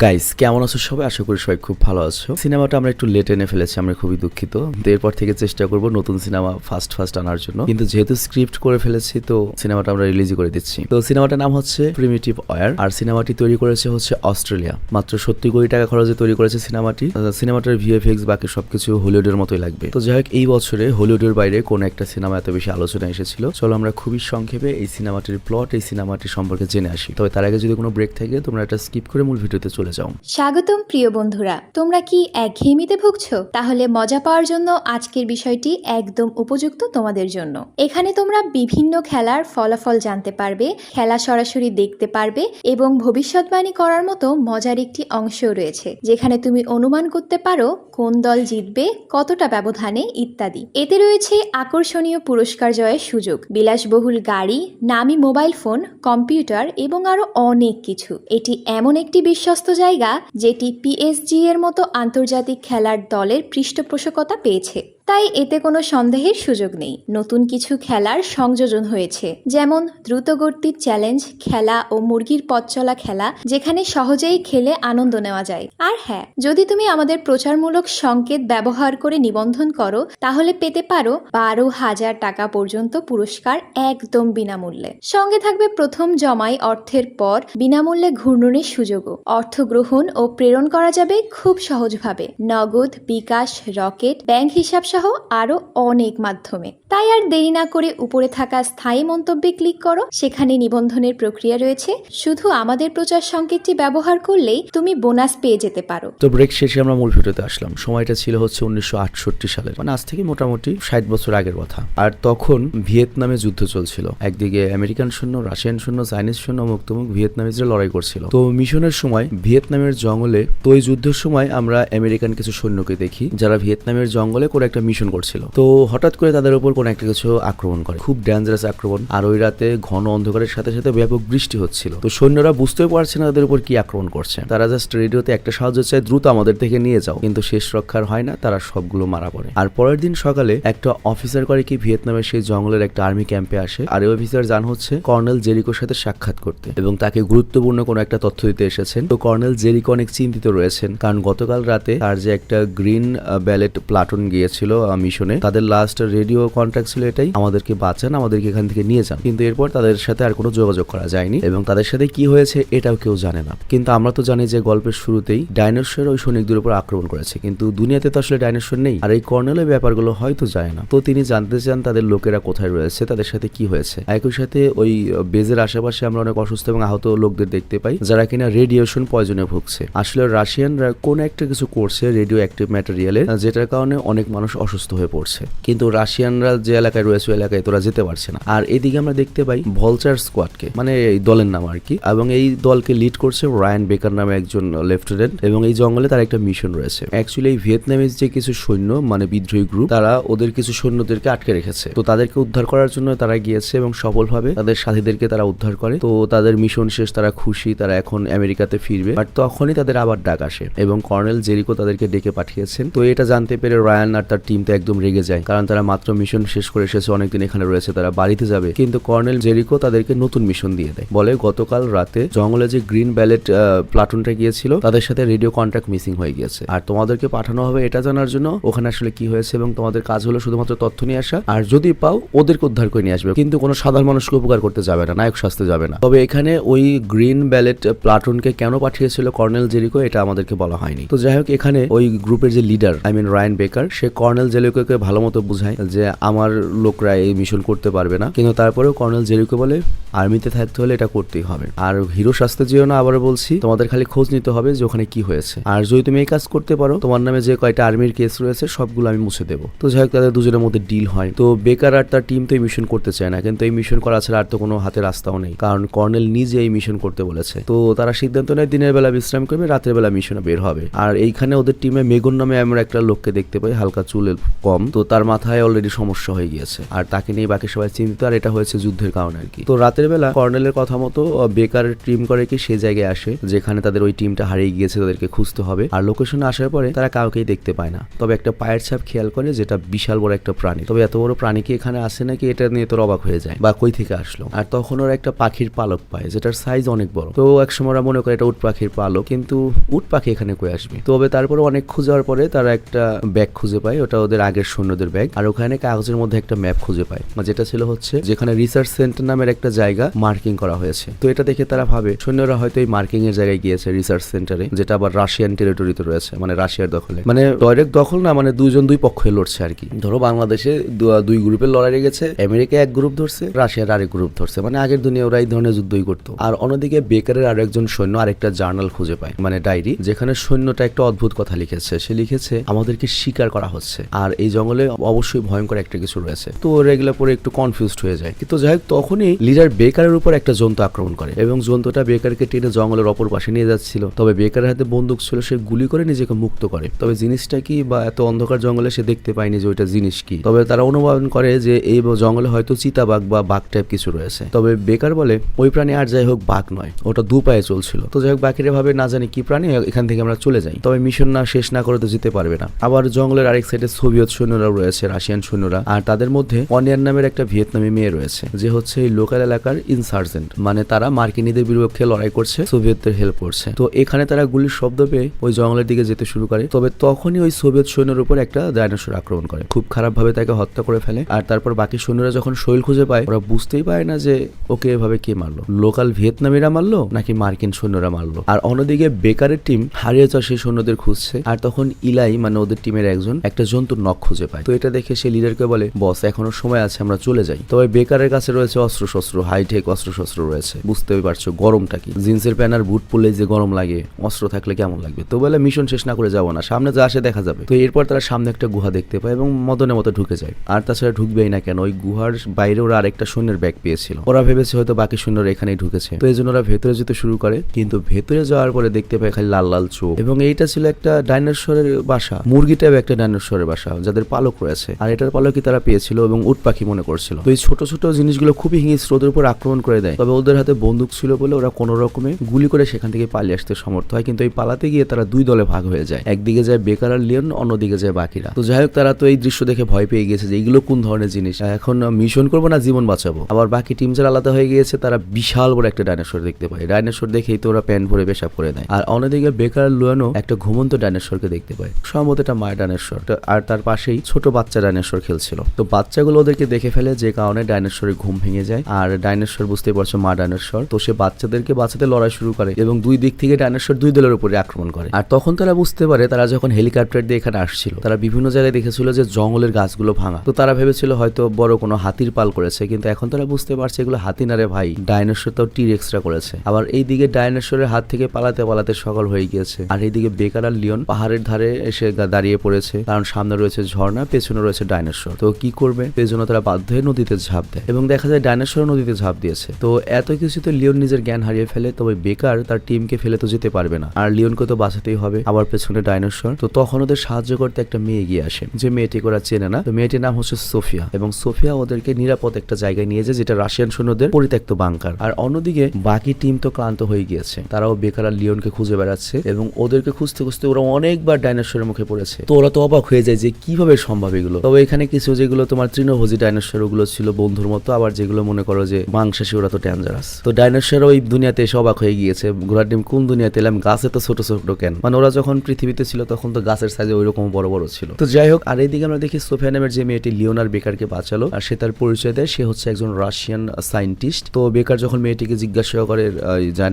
Guys কেমন আছো সবাই? আশা করি সবাই খুব ভালো আছো। সিনেমাটা আমরা একটু লেট এনে ফেলেছি, আমরা খুবই দুঃখিত। তো এরপর থেকে চেষ্টা করব নতুন সিনেমা ফার্স্ট আনার জন্য, কিন্তু যেহেতু স্ক্রিপ্ট করে ফেলেছি তো সিনেমাটা আমরা রিলিজ করে দিচ্ছি। তো সিনেমাটার নাম হচ্ছে প্রিমিটিভ ওয়্যার, আর সিনেমাটি তৈরি করেছে হচ্ছে অস্ট্রেলিয়া। মাত্র 70 কোটি টাকা খরচে তৈরি করেছে সিনেমাটি। সিনেমাটার ভিএফএক্স বাকি সবকিছু হলিউডের মতোই লাগবে। তো যাই হোক, এই বছরে হলিউডের বাইরে কোন একটা সিনেমা এত বেশি আলোচনা এসেছিল। চলো আমরা খুবই সংক্ষেপে এই সিনেমাটির প্লট, এই সিনেমাটি সম্পর্কে জেনে আসি। তবে তার আগে যদি কোনো ব্রেক থাকে তোমরা এটা স্কিপ করে মূল ভিডিওতে চলে যাও। স্বাগতম প্রিয় বন্ধুরা, তোমরা কি একঘেয়েমিতে ভুগছো? তাহলে মজা পাওয়ার জন্য আজকের বিষয়টি একদম উপযুক্ত তোমাদের জন্য। এখানে তোমরা বিভিন্ন খেলার ফলাফল জানতে পারবে, খেলা সরাসরি দেখতে পারবে এবং ভবিষ্যৎবাণী করার মতো মজার একটি অংশও রয়েছে, যেখানে তুমি অনুমান করতে পারো কোন দল জিতবে, কতটা ব্যবধানে ইত্যাদি। এতে রয়েছে আকর্ষণীয় পুরস্কার জয়ের সুযোগ, বিলাসবহুল গাড়ি, নামি মোবাইল ফোন, কম্পিউটার এবং আরো অনেক কিছু। এটি এমন একটি বিশ্বস্ত জায়গা যেটি পিএসজি এর মতো আন্তর্জাতিক খেলার দলের পৃষ্ঠপোষকতা পেয়েছে, তাই এতে কোনো সন্দেহের সুযোগ নেই। নতুন কিছু খেলার সংযোজন হয়েছে, যেমন দ্রুতগতির চ্যালেঞ্জ খেলা ও মুরগির পথ চলা খেলা, যেখানে সহজেই খেলে আনন্দ নেওয়া যায়। আর হ্যাঁ, যদি তুমি আমাদের প্রচারমূলক সংকেত ব্যবহার করে নিবন্ধন করো তাহলে পেতে পারো 12,000 টাকা পর্যন্ত পুরস্কার একদম বিনামূল্যে। সঙ্গে থাকবে প্রথম জমাই অর্থের পর বিনামূল্যে ঘূর্ণনের সুযোগও। অর্থ গ্রহণ ও প্রেরণ করা যাবে খুব সহজভাবে, নগদ, বিকাশ, রকেট, ব্যাংক হিসাব সহ আরো অনেক মাধ্যমে। তাই আর দেরি না করে উপরে থাকা স্থায়ী মন্তব্যে ক্লিক করো, সেখানে নিবন্ধনের প্রক্রিয়া রয়েছে। শুধু আমাদের প্রচার সংকেতটি ব্যবহার করলেই তুমি বোনাস পেয়ে যেতে পারো। তো ব্রেক শেষে আমরা মূল ভিডিওতে আসলাম। সময়টা ছিল হচ্ছে 1968 সালের, মানে আজ থেকে মোটামুটি 60 বছর আগের কথা। আর তখন ভিয়েতনামে যুদ্ধ চলছিল। একদিকে আমেরিকান সৈন্য, রাশিয়ান সৈন্য, চাইনিজ সৈন্য মুক্তমুখ ভিয়েতনামিজরা লড়াই করছিল। তো মিশনের সময় ভিয়েতনামের জঙ্গলে, তো এই যুদ্ধের সময় আমরা আমেরিকান কিছু সৈন্যকে দেখি যারা ভিয়েতনামের জঙ্গলে করে একটা মিশন করছিল। তো হঠাৎ করে তাদের উপর কোন একটা কিছু আক্রমণ করে, খুব ডেঞ্জারাস আক্রমণ। আর ওই রাতে ঘন অন্ধকারের সাথে সাথে ব্যাপক বৃষ্টি হচ্ছিল। তো সৈন্যরা বুঝতেও পারছে না তাদের উপর কি আক্রমণ করছে। তারা জাস্ট রেডিওতে একটা সাহায্য চায়, দ্রুত আমাদের থেকে নিয়ে যাও, কিন্তু শেষ রক্ষার হয় না, তারা সবগুলো মারা পড়ে। আর পরের দিন সকালে একটা অফিসার করে কি ভিয়েতনামের সেই জঙ্গলের একটা আর্মি ক্যাম্পে আসে। আর এই অফিসার জান হচ্ছে কর্নেল জেরিকোর সাথে সাক্ষাৎ করতে এবং তাকে গুরুত্বপূর্ণ কোনো একটা তথ্য দিতে এসেছেন। তো কর্নেল জেরিকো অনেক চিন্তিত রয়েছেন, কারণ গতকাল রাতে তার যে একটা গ্রিন ব্যালেট প্লাটুন গিয়েছিল মিশনে, তাদের লাস্ট রেডিও কন্ট্যাক্ট ছিল এটাই, আমাদেরকে বাঁচান, আমাদেরকে এখান থেকে নিয়ে যান। কিন্তু এরপর তাদের সাথে আর কোনো যোগাযোগ করা যায়নি এবং তাদের সাথে কি হয়েছে এটাও কেউ জানে না। কিন্তু আমরা তো জানি যে গল্পের শুরুতেই ডাইনোসর ওই সৈনিকদের উপর আক্রমণ করেছে, কিন্তু দুনিয়াতে তো আসলে ডাইনোসর নেই। আর এই কর্নেলের ব্যাপারগুলো হয়তো যায় না। তো তিনি জানতে চান তাদের লোকেরা কোথায় রয়েছে, তাদের সাথে কি হয়েছে। একই সাথে ওই বেজের আশেপাশে আমরা অনেক অসুস্থ এবং আহত লোকদের দেখতে পাই যারা কিনা রেডিয়েশন পয়জনে ভুগছে। আসলে রাশিয়ানরা কোন একটা কিছু করছে রেডিও অ্যাক্টিভ ম্যাটেরিয়ালে, যেটার কারণে অনেক মানুষ অসুস্থ হয়ে পড়ছে। কিন্তু রাশিয়ানরা যে এলাকায় রয়েছে ওই এলাকায় তোরা যেতে পারছে না। আর এদিকে আমরা দেখতে পাই ভলচার স্কোয়াডকে, মানে এই দলের নাম আর কি, এবং এই দলকে লিড করছে রায়ান বেকার নামে একজন লেফটেন্যান্ট। এবং এই জঙ্গলে তার একটা মিশন রয়েছে। অ্যাকচুয়ালি এই ভিয়েতনামিজ যে কিছু সৈন্য, মানে বিদ্রোহী গ্রুপ, তারা ওদের কিছু সৈন্যদেরকে আটকে রেখেছে। তো তাদেরকে উদ্ধার করার জন্য তারা গিয়েছে এবং সফলভাবে তাদের সাথীদেরকে তারা উদ্ধার করে। তো তাদের মিশন শেষ, তারা খুশি, তারা এখন আমেরিকাতে ফিরবে। বাট তখনই তাদের আবার ডাক আসে এবং কর্নেল জেরিকো তাদেরকে ডেকে পাঠিয়েছেন। তো এটা জানতে পেরে রায়ান আর তার টিম তো একদম রেগে যায়, কারণ তারা মাত্র মিশন শেষ করে এসেছে, অনেকদিন এখানে রয়েছে, তারা বাড়িতে যাবে। কিন্তু কর্নেল জেরিকো তাদেরকে নতুন মিশন দিয়ে দেয়, বলে গতকাল রাতে জঙ্গলে যে গ্রিন ব্যালেট প্লাটুনটা গিয়েছিল তাদের সাথে রেডিও কন্ট্যাক্ট মিসিং হয়ে গিয়েছে, আর তোমাদেরকে পাঠানো হবে এটা জানার জন্য ওখানে আসলে কি হয়েছে, এবং তোমাদের কাজ হলো শুধুমাত্র তথ্য নিয়ে আসা, আর যদি পাও ওদেরকে উদ্ধার করে নিয়ে আসবে, কিন্তু কোনো সাধারণ মানুষকে উপকার করতে যাবে না, নায়ক সাজতে যাবে না। তবে এখানে ওই গ্রিন ব্যালেট প্লাটুনকে কেন পাঠিয়েছিল কর্নেল জেরিকো এটা আমাদেরকে বলা হয়নি। তো যাই হোক, এখানে ওই গ্রুপের যে লিডার রায়ান বেকার, সে কর্নেল জেরিকোকে ভালো মতো বুঝায় যে আমার লোকরা এই মিশন করতে পারবে না, কিন্তু তারপরেও কর্নেল জেরিকো বলে আর্মিতে থাকতে হলে এটা করতেই হবে। আর হিরো শাস্তে যেও না, আবার বলছি, তোমাদের খালি খোঁজ নিতে হবে যে ওখানে কি হয়েছে, আর যদি তুমি এই কাজ করতে পারো তোমার নামে যে কয়টা আর্মির কেস রয়েছে সবগুলো আমি মুছে দেবো। তো যাই হোক, তাদের দুজনের মধ্যে ডিল হয়। তো বেকার আর তার টিম তো এই মিশন করতে চায় না, কিন্তু এই মিশন করা ছাড়া আর তো কোনো হাতে রাস্তাও নেই, কারণ কর্নেল নিজে এই মিশন করতে বলেছে। তো তারা সিদ্ধান্ত নেয় দিনের বেলা বিশ্রাম করবে, রাতের বেলা মিশনে বের হবে। আর এইখানে ওদের টিমে মেগুন নামে আমরা একটা লোককে দেখতে পাই, হালকা চুলের কম, তো তার মাথায় অলরেডি সমস্যা হয়ে গিয়েছে আর তাকে নিয়ে বাকি সবাই চিন্তিত, আর এটা হয়েছে যুদ্ধের কারণে আর কি। তো রাতের বেলা কর্নেলের কথা মতো বেকার টিম করে কি সেই জায়গায় আসে যেখানে তাদের ওই টিমটা হারিয়ে গিয়েছে, তাদেরকে খুঁজতে হবে। আর লোকেশনে আসার পরে তারা কাউকেই দেখতে পায় না, তবে একটা পায়ের ছাপ খেয়াল করে যেটা বিশাল বড় একটা প্রাণী। তবে এত বড় প্রাণী কি এখানে আসে নাকি এটা নিয়ে তোর অবাক হয়ে যায়, বা কই থেকে আসলো। আর তখন ওরা একটা পাখির পালক পায় যেটার সাইজ অনেক বড়। তো একসময় ওরা মনে করে এটা উট পাখির পালক, কিন্তু উট পাখি এখানে কই আসবে। তবে তারপরে অনেক খোঁজার পরে তারা একটা ব্যাগ খুঁজে পায়, ওটা ওদের আগের সৈন্যদের ব্যাগ। আর ওখানে কাগজের মধ্যে একটা ম্যাপ খুঁজে পায়, যেটা ছিল হচ্ছে যেখানে রিসার্চ সেন্টার নামের একটা জায়গা মার্কিং করা হয়েছে। তো এটা দেখে তারা ভাবে সৈন্যরা হয়তো এই মার্কিং এর জায়গায় গিয়েছে, রিসার্চ সেন্টারে, যেটা আবার রাশিয়ান টেরিটরিতে রয়েছে, মানে রাশিয়ার দখলে। মানে ডাইরেক্ট দখল না, মানে দুই পক্ষে লড়ছে আর কি। ধরো বাংলাদেশে দুই গ্রুপের লড়াই গেছে, আমেরিকা এক গ্রুপ ধরছে, রাশিয়ার আরেক গ্রুপ ধরছে, মানে আগের দুনিয়া ওরা এই ধরনের যুদ্ধই করতো। আর অন্যদিকে বেকারের আরো একজন সৈন্য আরেকটা জার্নাল খুঁজে পায়, মানে ডায়েরি, যেখানে সৈন্যটা একটা অদ্ভুত কথা লিখেছে। সে লিখেছে আমাদেরকে শিকার করা হচ্ছে আর এই জঙ্গলে অবশ্যই ভয়ঙ্কর একটা কিছু রয়েছে। তো ওরা এগুলো পরে একটু কনফিউজড হয়ে যায়। কিন্তু যাই হোক তখনই লিডার বেকারের উপর একটা জন্তু আক্রমণ করে এবং জন্তুটা বেকারকে টেনে জঙ্গলের অপর পাশে নিয়ে যাচ্ছিল। তবে বেকারের হাতে বন্দুক ছিল, সে গুলি করে নিজেকে মুক্ত করে। তবে জিনিসটা কি, বা এত অন্ধকার জঙ্গলে সে দেখতে পায়নি যে ওইটা জিনিস কি। তবে তারা অনুমান করে যে এই জঙ্গলে হয়তো চিতাবাঘ বা বাঘ টাইপ কিছু রয়েছে। তবে বেকার বলে ওই প্রাণী আর যাই হোক বাঘ নয়, ওটা দু পায়ে চলছিল। তো যাই হোক বাকিরা ভাবে না জানি কি প্রাণী, এখান থেকে আমরা চলে যাই। তবে মিশন না শেষ না করে তো যেতে পারবে না। আবার জঙ্গলের আরেক সাইডে সোভিয়েত সৈন্যরাও রয়েছে, রাশিয়ান সৈন্যরা, আর তাদের মধ্যে অনিয়ান নামের একটা ভিয়েতনামি মেয়ে রয়েছে, যে হচ্ছে এই লোকাল এলাকার ইনসার্জেন্ট, মানে তারা মার্কিনীদের বিপক্ষে লড়াই করছে, সোভিয়েতদের হেল্প করছে। তো এখানে তারা গুলির শব্দ পেয়ে ওই জঙ্গলের দিকে যেতে শুরু করে। তবে তখনই ওই সোভিয়েত সৈন্যের উপর একটা ডাইনোসর আক্রমণ করে, খুব খারাপ ভাবে তাকে হত্যা করে ফেলে। আর তারপর বাকি সৈন্যরা যখন শৈল খুঁজে পায়, ওরা বুঝতেই পারে না যে ওকে এভাবে কে মারলো, লোকাল ভিয়েতনামিরা মারলো নাকি মার্কিন সৈন্যরা মারলো। আর অন্যদিকে বেকারের টিম হারিয়ে যাওয়া সেই সৈন্যদের খুঁজছে। আর তখন ইলাই, মানে ওদের টিমের একজন, একটা জন্তুর নখ খুঁজে পায়। তো এটা দেখে সে লিডারকে বলে বস এখনো সময় আছে, আমরা চলে যাই। তবে বেকারের কাছে রয়েছে অস্ত্র শস্ত্র, হাইটেক অস্ত্র শস্ত্র রয়েছে, বুঝতেই পারছো গরমটা কি। জিন্সের প্যান্ট আর বুট পরলে যে গরম লাগে, অস্ত্র থাকলে কেমন লাগবে। তো বলে মিশন শেষ না করে যাবো না, সামনে যা আসে দেখা যাবে। তো এরপর তারা সামনে একটা গুহা দেখতে পায় এবং মদনের মতো ঢুকে যায়। আর তাছাড়া ঢুকবেই না কেন, ওই গুহার বাইরে ওরা আরেকটা সৈন্যের ব্যাগ পেয়েছিল, ওরা ভেবেছে হয়তো বাকি সৈন্যরা এখানেই ঢুকেছে। তো এই জন্য ওরা ভেতরে যেতে শুরু করে, কিন্তু ভেতরে যাওয়ার পরে দেখতে পায় খালি লাল লাল চোখ। এবং এইটা ছিল একটা ডাইনোসরের বাসা, মুরগি টাইপ একটা ডাইনোসরের বাসা, যাদের পালক রয়েছে। আর এটার পালকই তারা পেয়েছিল এবং উট পাখি মনে করছিল। তো এই ছোট ছোট জিনিসগুলো খুবই হিংস্র, ওদের উপর আক্রমণ করে দেয়। তবে ওদের হাতে বন্দুক ছিল বলে ওরা কোনো রকমে গুলি করে সেখান থেকে পালিয়ে আসতে সমর্থ হয়। কিন্তু এই পালাতে গিয়ে তারা দুই দলে ভাগ হয়ে যায়, একদিকে যায় বেকার আর লিওন, অন্যদিকে যায় বাকিরা। তো যাই হোক তারা তো এই দৃশ্য দেখে ভয় পেয়ে গিয়েছে যে এগুলো কোন ধরনের জিনিস, এখন মিশন করবো না জীবন বাঁচাবো। আবার বাকি টিম যারা আলাদা হয়ে গিয়েছে তারা বিশাল বড় একটা ডাইনোসর দেখতে পায়। ডাইনোসর দেখেই তো ওরা প্যান্ট ভরে পেশাব করে দেয়। আর অন্যদিকে বেকার লুয়ানো একটা ঘুমন্ত ডাইনোসরকে দেখতে পায়, সম্ভবত এটা মায়ের ডাইনোসর। আর তার পাশেই ছোট বাচ্চা ডাইনোসর খেলছিল। তো বাচ্চাগুলো ওদেরকে দেখে ফেলে, যে কারণে ডাইনোসরের ঘুম ভেঙে যায়। আর ডাইনোসর বুঝতে পারছো মা ডাইনোসর, তো সে বাচ্চাদেরকে বাঁচাতে লড়াই শুরু করে এবং দুই দিক থেকে ডাইনোসর দুই দলের উপরে আক্রমণ করে। আর তখন তারা বুঝতে পারে, তারা যখন হেলিকপ্টার দিয়ে এখানে আসছিল তারা বিভিন্ন জায়গায় দেখেছিল যে জঙ্গলের গাছগুলো ভাঙা। তো তারা ভেবেছিল হয়তো বড় কোনো হাতির পাল করেছে, কিন্তু এখন তারা বুঝতে পারছে এগুলো হাতি না রে ভাই, ডাইনোসর তো টিরেক্সরা করেছে। আবার এইদিকে ডাইনোসরের হাত থেকে পালাতে পালাতে সকাল হয়ে গিয়েছে। আর এইদিকে বেকার আর লিওন পাহাড়ের ধারে এসে দাঁড়িয়ে পড়েছে, কারণ সামনে রয়েছে ঝর্ণা, পেছনে রয়েছে ডাইনোসর। তো কি করবে, পেছনে তারা বাধ্য হয়ে নদীতে ঝাঁপ দেয় এবং দেখা যায় ডাইনোসর নদীতে ঝাঁপ দিয়েছে। তো এত কিছুতে লিওন নিজের জ্ঞান হারিয়ে ফেলে। তবে বেকার তার টিমকে ফেলে তো যেতে পারবে না, আর লিওনকে তো বাঁচাতেই হবে। আবার পেছনে ডাইনোসর। তো তখন ওদের সাহায্য করতে একটা মেয়ে এগিয়ে আসে, যে মেয়েটিকে ওরা চেনে না। তো মেয়েটির নাম হচ্ছে সোফিয়া, এবং সোফিয়া ওদেরকে নিরাপদ একটা জায়গায় নিয়ে যায়, যেটা রাশিয়ান সৈন্যদের পরিত্যক্ত বাংকার। আর অন্যদিকে বাকি টিম তো ক্লান্ত হয়ে গিয়েছে, তারাও বেকার আর লিওনকে খুঁজে বেড়াচ্ছে এবং ওদেরকে খুঁজতে খুঁজতে ওরা অনেকবার ডাইনোসরের মুখে পড়েছে। তো ওরা তো অবাক হয়ে যায় যে কিভাবে সম্ভব এগুলো। তবে এখানে কিছু যেগুলো তোমার তৃণভোজী ডাইনোসর, ওগুলো ছিল বন্ধুর মতো, আবার যেগুলো মনে করো যে মাংসাশী, ওরা তো ডেঞ্জারাস। তো ডাইনোসর ওই দুনিয়াতে এসে অবাক হয়ে গিয়েছে, ঘোড়ার ডিম কোন দুনিয়াতে এলাম, গাছে তো ছোট ছোট কেন, মানে ওরা যখন পৃথিবীতে ছিল তখন তো গাছের সাইজে ওই রকম বড় বড় ছিল। তো যাই হোক, আর এইদিকে আমরা দেখি সোফিয়া নামের যে মেয়েটি লিওনার বেকারকে বাঁচালো, আর সে তার পরিচয় দেয় সে হচ্ছে একজন রাশিয়ান সায়েন্টিস্ট। তো বেকার যখন মেয়েটিকে জিজ্ঞাসা করে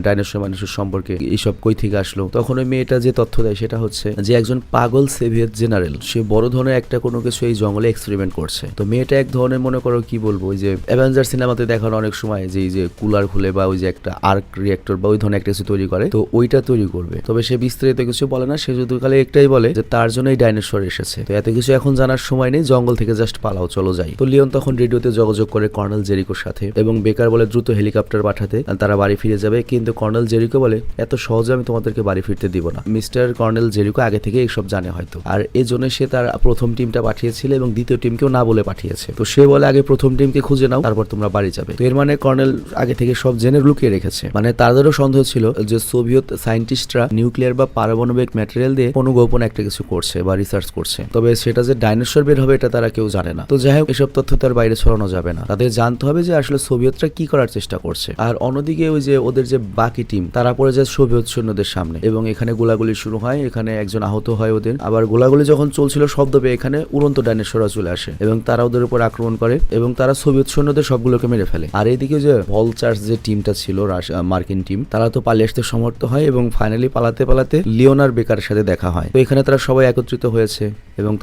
ডাইনোসর মানুষের সম্পর্কে, এইসব কই থেকে আসলো, তখন ওই মেয়েটা যে তথ্য দেয় সেটা হচ্ছে যে একজন পাগল সোভিয়েত জেনারেল, সে বড় ধরনের একটা কোনো কিছু এই জঙ্গলে এক্সপেরিমেন্ট করছে। তো মেয়েটা এক ধরনের মনে করো কি বলবো, ওই যে অ্যাভেঞ্জার সিনেমাতে দেখানো অনেক সময় যে কুলার খুলে বা ওই যে একটা আর্ক রিয়েক্টর বা ওই ধরনের একটা কিছু তৈরি করে, তো ওইটা তৈরি করবে। তবে সে বিস্তারিত কিছু বলে না, সে শুধু খালি একটাই বলে যে তার জন্য এই ডাইনোসর এসেছে। তো এত কিছু এখন জানার সময় নেই, জঙ্গল থেকে জাস্ট পালাও, চলো যাই। তো লিওন তখন রেডিওতে যোগাযোগ করে কর্নেল জেরিকোর সাথে এবং বেকার বলে দ্রুত হেলিকপ্টার পাঠাতে, তারা বাড়ি ফিরে যাবে। কিন্তু কর্নেল জেরিকো বলে এত সহজে আমি তোমাদেরকে বাড়ি ফিরতে দিব না। মিস্টার কর্নেল জেরিকো আগে থেকে এইসব জানে হয়তো, আর এই জন্য সে তার প্রথম টিমটা পাঠিয়েছিল এবং দ্বিতীয় টিমকে টিমকেও না বলে পাঠিয়েছে। তো সে বলে আগে প্রথম টিমকে খুঁজে নাও, তারপর তোমরা বাড়ি যাবে। তো এর মানে কর্নেল আগে থেকে সব জেনে লুকিয়ে রেখেছে। মানে তাদেরও সন্দেহ ছিল যে সোভিয়েত সায়েন্টিস্টরা নিউক্লিয়ার বা পারমাণবিক ম্যাটেরিয়াল দিয়ে কোনো গোপন একটা কিছু করছে বা রিসার্চ করছে, তবে সেটা যে ডাইনোসর বের হবে এটা তারা কেউ জানে না। তো যাই হোক, এসব তথ্য তার বাইরে ছড়ানো যাবে না, তাদের জানতে হবে যে আসলে সোভিয়েতরা কি করার চেষ্টা করছে। আর অন্যদিকে ওই যে ওদের যে বাকি টিম তারা পড়ে যায় সোভিয়েত সৈন্যদের সামনে এবং এখানে গোলাগুলি শুরু হয়, এখানে একজন আহত হয় ওদের। আবার গোলাগুলি যখন চলছিল শব্দ পেয়ে এখানে উড়ন্ত ডাইনোসররা চলে আসে এবং তারা ওদের উপর আক্রমণ করে এবং তারা সোভিয়েত সৈন্যদের সবগুলোকে মেরে ফেলে। আর এইদিকে যে ভলচার্স যে টিমটা ছিল মার্কিন টিম, তারা তো পালিয়ে আসতে সমর্থ হয় এবং ফাইনালি পালাতে পালাতে লিওনার বেকারের সাথে দেখা হয়। তো এখানে তারা সবাই একত্রিত হয়েছে এবং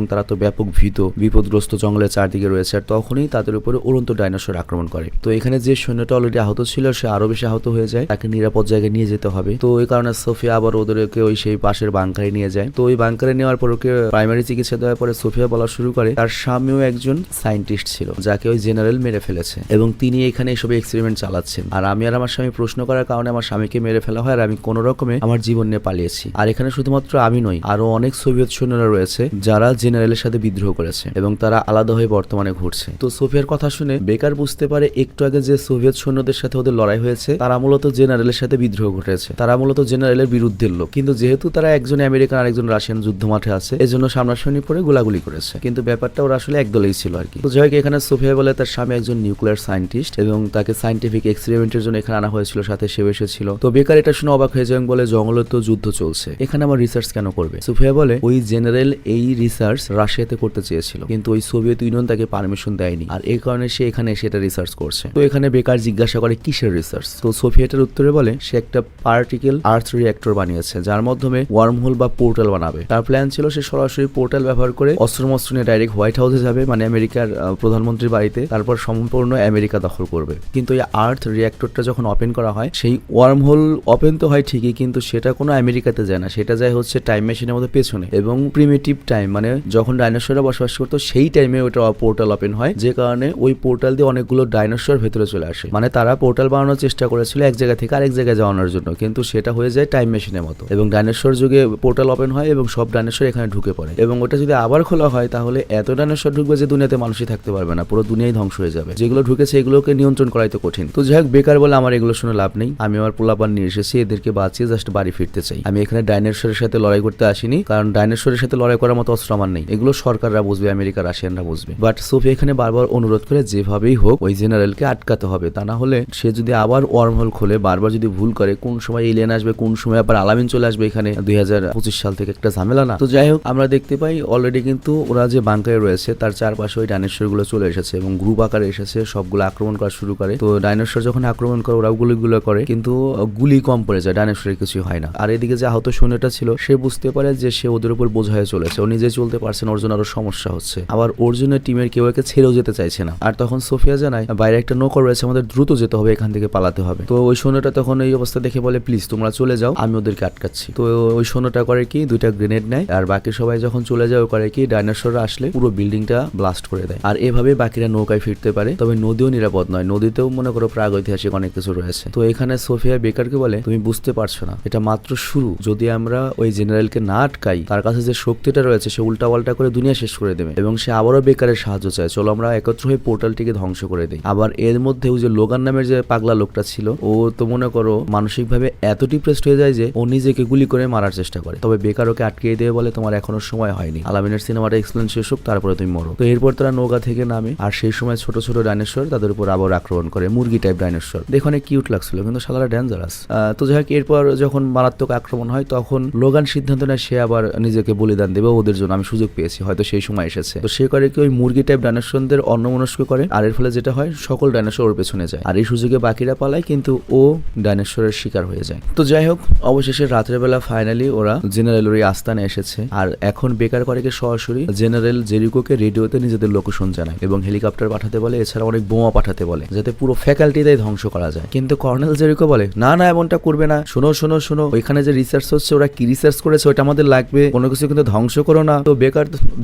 তারা তো ব্যাপক ভীত, বিপদগ্রস্ত জঙ্গলের চারদিকে রয়েছে। আর তখনই তাদের উপরে উড়ন্ত ডাইনোসর আক্রমণ করে। তো এখানে যে সৈন্যটা অলরেডি আহত ছিল সে আরো বেশি আহত হয়ে যায়, তাকে নিরাপদ জায়গায় নিয়ে যেতে হবে। তো ওই কারণে সোফিয়া আবার ওদেরকে ওই সেই পাশের বাংকারে নিয়ে যায়। তো ওই বাংকারে নেওয়ার পর ওকে প্রাইমারি চিকিৎসা দেওয়ার পরে সোফিয়া বলা শুরু করে তার স্বামীও একজন সায়েন্টিস্ট ছিল যাকে ওই জেনারেল মেরে ফেলেছে এবং তিনি এখানে এসব এক্সপেরিমেন্ট চালাচ্ছেন। আর আমি আর আমার স্বামী প্রশ্ন করার কারণে আমার স্বামীকে মেরে ফেলা হয় আর আমি কোনো রকমে আমার জীবন নিয়ে পালিয়েছি। আর এখানে শুধুমাত্র আমি নই, আরো অনেক সোভিয়েত সৈন্যরা রয়েছে যারা জেনারেলের সাথে বিদ্রোহ করেছে এবং তারা আলাদা হয়ে বর্তমানে ঘুরছে। তো সোফিয়ার কথা শুনে বেকার বুঝতে পারে একটু আগে যে সোভিয়েত সৈন্যদের সাথে ওদের লড়াই হয়েছে তারা মূলত জেনারেলের সাথে বিদ্রোহ ঘটেছে, তারা মূলত জেনারেলের বিরুদ্ধের লোক। কিন্তু যেহেতু তারা একজন আমেরিকান আর একজন রাশিয়ান যুদ্ধ মাঠে আছে, এজন্য সামনাসামনি পরে গোলাগুলি করেছে, কিন্তু ব্যাপারটা ওরা আসলে একদলেই ছিল আর কি। তো যাই হোক, এখানে সোফিয়া বলে তার স্বামী একজন নিউক্লিয়ার সায়েন্টিস্ট এবং তাকে সায়েন্টিফিক এক্সপেরিমেন্টের জন্য এখানে আনা হয়েছিল, সাথে সেও এসেছিল। তো বেকার এটা শুনে অবাক হয়ে যায় এবং বলে জঙ্গলে তো যুদ্ধ চলছে, এখানে আমার রিসার্চ কেন করবে? সোফিয়া বলে ওই জেনারেল এই রিসার্চ রাশিয়াতে করতে চেয়েছিল কিন্তু ওই সোভিয়েত ইউনিয়ন তাকে পারমিশন দেয়নি, আর এই কারণে সে এখানে এসে এটা রিসার্চ করছে। তো এখানে বেকার জিজ্ঞাসা করে কিসের রিসার্চ? তো সোফিয়া এটার উত্তরে বলে সে একটা পার্টিকেল আর্থ রিঅ্যাক্টর বানিয়েছে যার মাধ্যমে ওয়ার্মহোল বা পোর্টাল বানাবে। তার প্ল্যান ছিল সে সরাসরি পোর্টাল ব্যবহার করে অস্ত্র নিয়ে ডাইরেক্ট হোয়াইট হাউসে যাবে, মানে আমেরিকার প্রধানমন্ত্রীর বাড়িতে, তারপর সম্পূর্ণ আমেরিকা দখল করবে। কিন্তু এই আর্থ রিঅ্যাক্টরটা যখন ওপেন করা হয়, সেই ওয়ার্মহোল ওপেন তো হয় ঠিকই, কিন্তু সেটা কোনো আমেরিকাতে যায় না, সেটা যায় হচ্ছে টাইম মেশিনের মধ্যে পেছনে এবং প্রিমিটিভ টাইম, মানে যখন ডাইনোসররা বসবাস করতো সেই টাইমে ওটা পোর্টাল ওপেন হয়, যে কারণে ওই পোর্টাল দিয়ে অনেকগুলো ডাইনোসর ভেতরে চলে আসে। মানে তারা পোর্টাল বানানোর চেষ্টা করেছিল এক জায়গা থেকে আরেক জায়গায় যাওয়ানোর জন্য, কিন্তু সেটা হয়ে যায় টাইম মেশিনের মতো এবং ডাইনোসর যুগে পোর্টাল ওপেন হয় এবং সব ডাইনোসর এখানে ঢুকে পড়ে এবং ওটা যদি আবার খোলা হয় তাহলে এত ডাইনোসর ঢুকবে যে দুনিয়াতে মানুষই থাকতে পারবে না, পুরো দুনিয়াই ধ্বংস হয়ে যাবে। যেগুলো ঢুকেছে এগুলোকে নিয়ন্ত্রণ করাই তো কঠিন। তো যাই হোক, বেকার বলে আমার এগুলো শুনে লাভ নেই, আমি আমার পোলাপান নিয়ে এসেছি, এদেরকে বাঁচিয়ে জাস্ট বাড়ি ফিরতে চাই। আমি এখানে ডাইনোসরের সাথে লড়াই করতে আসিনি, কারণ ডাইনোসরের সাথে লড়াই করার মতো অস্ত্র আমার নেই, এগুলো সরকাররা বুঝবে, আমেরিকা রাশিয়ানরা বুঝবে। বাট সোফিয়া এখানে বারবার অনুরোধ করে যেভাবেই হোক ওই জেনারেলকে আটকাতে হবে, তা না হলে সে যদি আবার ওয়ার্মহোল খোলে, বারবার যদি ভুল করে, কোন সময় এলিয়েন আসবে, কোন সময় আবার আলামিন চলে আসবে এখানে 2025 সাল থেকে, একটা ঝামেলা না? তো যাই হোক, আমরা দেখতে পাই অলরেডি কিন্তু ওরা যে বাংকারে রয়েছে তার চারপাশে ওই ডাইনোসর গুলো চলে এসেছে এবং গ্রুপ আকারে এসেছে, সবগুলো আক্রমণ করা শুরু করে। তো ডাইনোসর যখন আক্রমণ করে ওরা গুলিগুলো করে, কিন্তু গুলি কম পড়ে যায়, ডাইনোসরের কিছু হয় না। আর এদিকে যে আহত সৈন্যটা ছিল সে বুঝতে পারে যে সে ওদের উপর বোঝা হয়ে চলেছে, ও নিজে চলতে পারছে না, ওর জন্য আরো সমস্যা হচ্ছে, আবার ওর জন্য টিমের কেউ একে ছেড়েও যেতে চাইছে না। আর তখন সোফিয়া জানায় বাইরে একটা নৌকা রয়েছে, আমাদের দ্রুত যেতে হবে, এখান থেকে পালাতে হবে। তো ওই সৈন্যটা তখন এই অবস্থা দেখে বলে প্লিজ তোমরা চলে যাও, আমি ওদেরকে আটকাচ্ছি। তো ওই সৈন্যটা করে কি, দুইটা গ্রেনেড নেয়, আর বাকি সবাই যখন চলে যায় ও করে কি, ডাইনোসররা আসলে পুরো বিল্ডিংটা ব্লাস্ট করে দেয়। আর এভাবে বাকিরা নৌকায় ফিরতে পারে। তবে নদীও নিরাপদ নয়, নদীতেও মনে করো প্রাগৈতিহাসিক অনেক কিছু রয়েছে। তো এখানে সোফিয়া বেকারকে বলে তুমি বুঝতে পারছো না, এটা মাত্র শুরু, যদি আমরা ওই জেনারেলকে না আটকাই তার কাছে যে শক্তিটা রয়েছে সে উল্টা পাল্টা করে দুনিয়া শেষ করে দেবে এবং সে আবারও বেকারের সাহায্য চায়, চলো আমরা একত্র হয়ে পোর্টালটিকে ধ্বংস করে দিই। আবার এর মধ্যে ওই যে লোগান নামের যে পাগলা লোকটা ছিল, ও তো মনে করো মানসিকভাবে এত ডিপ্রেসড হয়ে যায় যে ও নিজেকে গুলি করে মারার চেষ্টা করে। তবে বেকার ওকে আটকে দিয়ে বলে তোমার এখনো সময় হয়নি, আলামিনের সিনেমাটা এক্সপ্লেন শেষ হোক তারপরে তুমি মরো। তো এরপর তারা নৌকা থেকে নামে আর সেই সময় ছোট ছোট ডাইনোসর তাদের উপর আবার আক্রমণ করে, মুরগি টাইপ ডাইনোসর, দেখে অনেক কিউট লাগছিল কিন্তু শালারা ডেঞ্জারাস। তো যাই হোক, এরপর যখন মারাত্মক আক্রমণ হয় তখন লোগান সিদ্ধান্ত নেয় সে আবার নিজেকে বলিদান দেবে ওদের জন্য, আমি সুযোগ পেয়েছি, হয়তো সেই সময় এসেছে। তো সে করে কি ওই মুরগি টাইপ ডাইনোসরদের অন্যমনস্ক করে, আর এর ফলে যেটা হয় সকল ডাইনোসর ওর পেছনে যায়, আর এই সুযোগে বাকিরা পালায় কিন্তু ও ডাইনোসরের শিকার হয়ে যায়। তো যাই হোক, অবশেষে রাতের বেলা ফাইনালি ওরা জেনারেলের ওই আস্তানে এসেছে, আর এখন বেকার করে কি সরাসরি জেনারেল জেরিকোকে রেডিওতে নিজেদের লোকেশন জানায় এবং হেলিকপ্টার পাঠাতে বলে, এছাড়া অনেক বোমা পাঠাতে বলে যাতে পুরো ফ্যাকাল্টিটাই ধ্বংস করা যায়। কিন্তু কর্নেল জেরিকো বলে না না, এমনটা করবে না, শোনো শোনো শোনো, ওইখানে যে রিসার্চ হচ্ছে ওরা কি রিসার্চ করেছে ওটা আমাদের লাগবে, কোনো কিছু কিন্তু ধ্বংস করো না। তো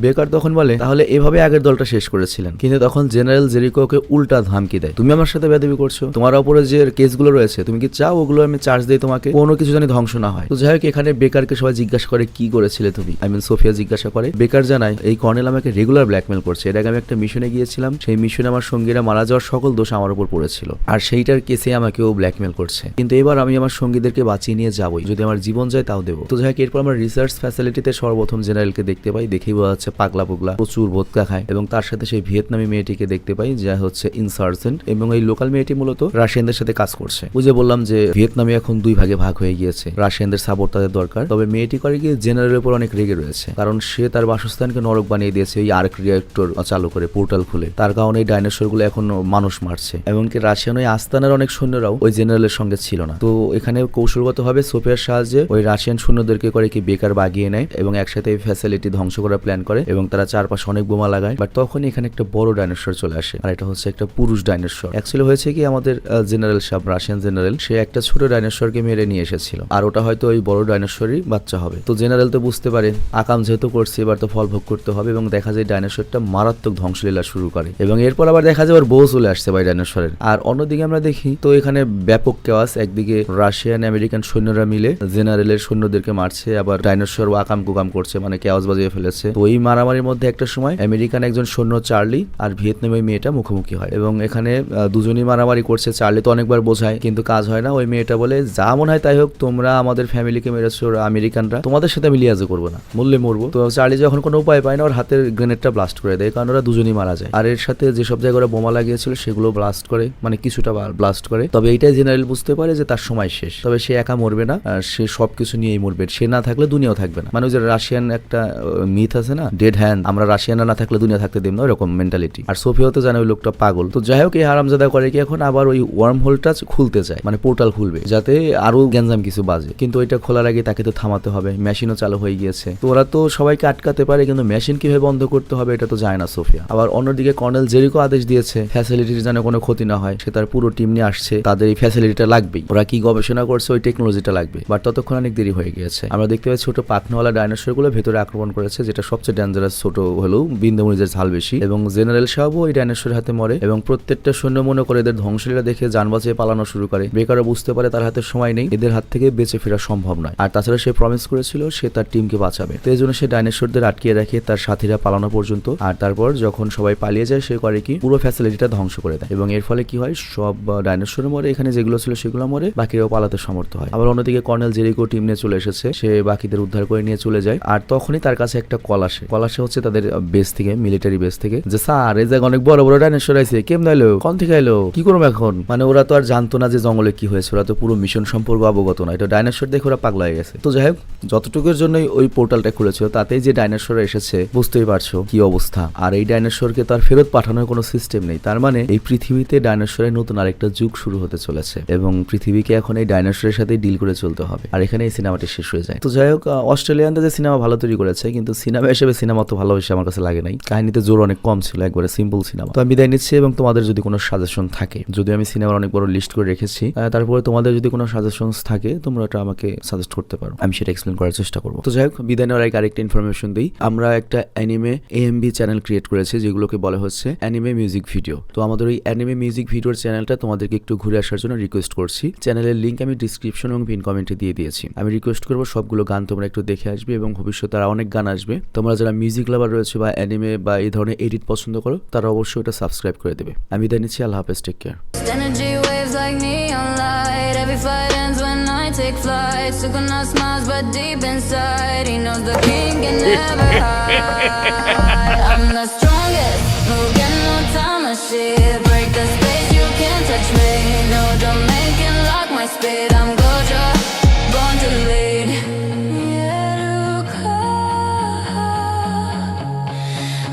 বেকার তখন বলে তাহলে এভাবে আগের দলটা শেষ করেছিলেন। কিন্তু তখন জেনারেল জেরিকোকে উল্টা ধমকি দেয়, তুমি আমার সাথে বেয়াদবি করছো, তোমার উপরে যে কেসগুলো রয়েছে তুমি কি চাও ওগুলো আমি চার্জ দিই তোমাকে, কোনো কিছু জানি ধ্বংস না হয়। তো যাই হোক, এখানে বেকারকে সবাই জিজ্ঞাসা করে কি করেছিলে তুমি, সোফিয়া জিজ্ঞাসা করে, বেকার জানায় এই কর্নেল কর্নেল আমাকে রেগুলার ব্ল্যাকমেল করছে। এর আগে আমি একটা মিশনে গিয়েছিলাম, সেই মিশনে আমার সঙ্গীরা মারা যাওয়ার সকল দোষ আমার উপর পড়েছিল, আর সেইটার কেসে আমাকেও ব্ল্যাকমেল করছে। কিন্তু এবার আমি আমার সঙ্গীদেরকে বাঁচিয়ে নিয়ে যাবই, যদি আমার জীবন যায় তাও দেবো। তো যাই হোক, এরপর আমরা রিসার্চ ফ্যাসিলিটিতে সর্বপ্রথম জেনারেলকে দেখতে পাই। দেখেই বোঝা যাচ্ছে পাগলা পুগলা, প্রচুর ভোদকা খায়, এবং তার সাথে সেই ভিয়েতনামি মেয়েটিকে দেখতে পাই যা হচ্ছে ইনসার্জেন্ট, এবং এই লোকাল মেয়েটি মূলত রাশিয়ানদের সাথে কাজ করছে। বুঝে বললাম যে ভিয়েতনামি এখন দুই ভাগে ভাগ হয়ে গিয়েছে, রাশিয়ানদের সাপোর্ট তাদের দরকার। তবে মেয়েটি করে গিয়ে জেনারেলের উপর অনেক রেগে রয়েছে, কারণ সে তার বাসস্থানকে নরক বানিয়ে দিয়েছে এই আর্ক রিঅ্যাক্টর চালু করে, পোর্টাল খুলে। তার কারণে এই ডাইনোসর গুলো এখন মানুষ মারছে, এমনকি রাশিয়ান ওই আস্তানার অনেক সৈন্যরাও ওই জেনারেলের সঙ্গে ছিল না। তো এখানে কৌশলগতভাবে সোফিয়ার সাহায্যে ওই রাশিয়ান সৈন্যদেরকে করে কি বেকার বাগিয়ে নেয় এবং একসাথে এই ফ্যাসিলিটি ধ্বংস করার প্ল্যান করে, এবং তারা চারপাশে অনেক বোমা লাগায়। বাট তখন এখানে একটা বড় ডাইনোসর চলে আসে, আর এটা হচ্ছে একটা পুরুষ ডাইনোসর। অ্যাকচুয়ালি হয়েছে কি, আমাদের জেনারেল সাহেব, রাশিয়ান জেনারেল, সে একটা ছোট ডাইনোসরকে মেরে নিয়ে এসেছিল, আর ওটা হয়তো ওই বড় ডাইনোসরই বাচ্চা হবে। তো জেনারেল তো বুঝতে পারে আকাম যেহেতু করছে এবার তো ফল ভোগ করতে হবে, এবং দেখা যায় ডাইনোসরটা মারাত্মক ধ্বংসলীলা শুরু করে, এবং এরপর আবার দেখা যায় ওর বউ চলে আসছে ভাই ডাইনোসরের। আর অন্যদিকে আমরা দেখি তো এখানে ব্যাপক কেওয়াস, একদিকে রাশিয়ান আমেরিকান সৈন্যরা মিলে জেনারেলের সৈন্যদেরকে মারছে, আবার ডাইনোসর আকাম কুকাম করছে, মানে কেওয়াস বাজিয়ে ফেলেছে। তো এই মারামারির মধ্যে একটা সময় আমেরিকান একজন সৈন্য চার্লি আর ভিয়েতনামি মেয়েটা মুখোমুখি হয়, এবং এখানে দুজনই মারামারি করছে। চার্লি তো অনেকবার বোঝায় কিন্তু কাজ হয় না। ওই মেয়েটা বলে, যা মনে হয় তাই হোক, তোমরা আমাদের ফ্যামিলিকে মেরেছো, আমেরিকানরা, তোমাদের সাথে আমি লিয়াজে করবো না, মরলে মরবো। তো চার্লি যখন কোনো উপায় পায় না, ওর হাতের গ্রেনেডটা ব্লাস্ট করে দেয়, কারণ ওরা দুজনই মারা যায়। আর এর সাথে যেসব জায়গায় ওরা বোমা লাগিয়েছিল সেগুলো ব্লাস্ট করে, মানে কিছুটা ব্লাস্ট করে। তবে এইটাই জেনারেল বুঝতে পারে যে তার সময় শেষ। তবে সে একা মরবে না, সে সবকিছু নিয়েই মরবে। সে না থাকলে দুনিয়াও থাকবে না, মানে ওই যে রাশিয়ান একটা মিথ আছে না, ডেড হ্যান্ড, আমরা রাশিয়ানরা না থাকলে দুনিয়া থাকতে দেব না, এরকম মেন্টালিটি। আর সোফিয়াও তো জানে ওই লোকটা পাগল। তো যাই হোক, এই হারামজাদা করে কি এখন আবার ওই ওয়ার্ম হোলটা খুলতে চায়, মানে পোর্টাল খুলবে যাতে আরো গ্যাঞ্জাম কিছু বাজে, কিন্তু ওইটা খোলার আগে তাকে তো থামাতে হবে। মেশিনও চালু হয়ে গিয়েছে, তো ওরা তো সবাইকে আটকাতে পারে, কিন্তু মেশিন কিভাবে বন্ধ করতে হবে এটা তো যায় না সোফিয়া। আবার অন্যদিকে কর্নেল জেরিকো আদেশ দিয়েছে ফ্যাসিলিটির যেন কোনো ক্ষতি না হয়, সে তার পুরো টিম নিয়ে আসছে, তাদের এই ফ্যাসিলিটিটা লাগবেই। ওরা কি গবেষণা করছে ওই টেকনোলজিটা লাগবে। বাট ততক্ষণ অনেক দেরি হয়ে গিয়েছে। আমরা দেখতে পাচ্ছি ছোট পাখনাওয়ালা ডাইনোসর গুলো ভেতরে আক্রমণ করেছে, যেটা সবচেয়ে ডেঞ্জারাস, ছোট হলেও বিন্দুমরিচের ঝাল বেশি, এবং জেনারেল সাহেবও ওই ডাইনোসরের হাতে মরে, এবং প্রত্যেকটা সৈন্য মনে করে এদের ধ্বংসলীলা দেখে যান বাঁচিয়ে পালানো শুরু করে। বেকারও বুঝতে পারে তার হাতে সময় নেই, এদের হাত থেকে বেঁচে ফেরা সম্ভব নয়। আর তাছাড়া সে প্রমিস করেছিল সে তার টিমকে বাঁচাবে, তো এই জন্য সে ডাইনোসরদের আটকিয়ে রাখে তার সাথীরা পালানো পর্যন্ত। আর তারপর যখন সবাই পালিয়ে যায়, সে করে কি পুরো ফ্যাসিলিটিটা ধ্বংস করে দেয়, এবং এর ফলে কি হয়, সব ডাইনোসর মরে, এখানে যেগুলো ছিল সেগুলো মরে, বাকিরাও পালাতে সমর্থ হয়। আবার অন্যদিকে কর্নেল জেরিকো টিম নিয়ে চলে এসেছে, সে বাকিদের উদ্ধার করে নিয়ে চলে যায়। আর তখনই তার কাছে একটা কল আসে হচ্ছে তাদের বেস থেকে, মিলিটারি বেস থেকে, যে স্যার এই জায়গায় অনেক বড় বড় ডাইনোসর আছে, কেমন এলো, কোন থেকে এলো, কি করবো এখন। মানে ওরা তো আর জানতো না যে জঙ্গলে কি হয়েছে, ওরা তো পুরো মিশন সম্পর্কে অবগত না, এটা ডাইনোসর দেখে ওরা পাগলা হয়ে গেছে। তো যাই হোক, যতটুকুর জন্যই ওই পোর্টালটা খুলেছিল, তাতেই যে ডাইনোসর এসেছে, বুঝতেই পারছো কি অবস্থা। আর এই ডাইনোসরকে তার ফেরত পাঠানোর কোনো সিস্টেম নেই, তার মানে এই পৃথিবীতে ডাইনোসরের নতুন আরেকটা যুগ শুরু হতে চলেছে, এবং পৃথিবীকে এখন এই ডাইনোসরের সাথে ডিল করে চলতে হবে। আর এখানে এই সিনেমাটি শেষ হয়ে যায়। তো যাই হোক, অস্ট্রেলিয়ানদের যে সিনেমা ভালো তৈরি করেছে, কিন্তু সিনেমা হিসেবে সিনেমা তো ভালোবেসে আমার কাছে লাগে নাই, কাহিনীতে জোর অনেক কম ছিল, একবারে সিম্পল সিনেমা। তো আমি বিদায় নিচ্ছি, এবং তোমাদের যদি কোনো সাজেশন থাকে, যদি আমি সিনেমার অনেক বড় লিস্ট করে রেখেছি, তারপরে তোমাদের যদি কোনো সাজেশন থাকে তোমরা এটা আমাকে সাজেস্ট করতে পারো, আমি সেটা এক্সপ্লেন করার চেষ্টা করবো। তো যাই হোক, বিদায় নেওয়ার আগে আরেকটা ইনফরমেশন দিই। আমরা একটা অ্যানিমে AMV চ্যানেল ক্রিয়েট করেছি, যেগুলোকে বলা হচ্ছে অ্যানিমে মিউজিক ভিডিও। তো আমাদের ওই অ্যানিমে মিউজিক ভিডিওর চ্যানেলটা তোমাদেরকে একটু ঘুরে আসার জন্য রিকোয়েস্ট করছি। চ্যানেলের লিঙ্ক আমি ডিসক্রিপশন এবং পিন কমেন্টে দিয়ে দিয়েছি। আমি রিকোয়েস্ট করবো সবগুলো গান তোমরা একটু দেখে আসবে, এবং ভবিষ্যতে আর অনেক গান আসবে। তোমরা যারা মিউজিক লাভার রয়েছে বা অ্যানিমে বা এই ধরনের এডিট পছন্দ করো, তারা অবশ্যই ওটা সাবস্ক্রাইব করে দেবে। আমি বিদায় নিচ্ছি, আল্লাহ হাফেজ, take care. Energy waves like neon light. Every fight ends when I take flight. Sukunas smiles, but deep inside, he knows the king can never hide. I'm the strongest, no get no time to shit. Break the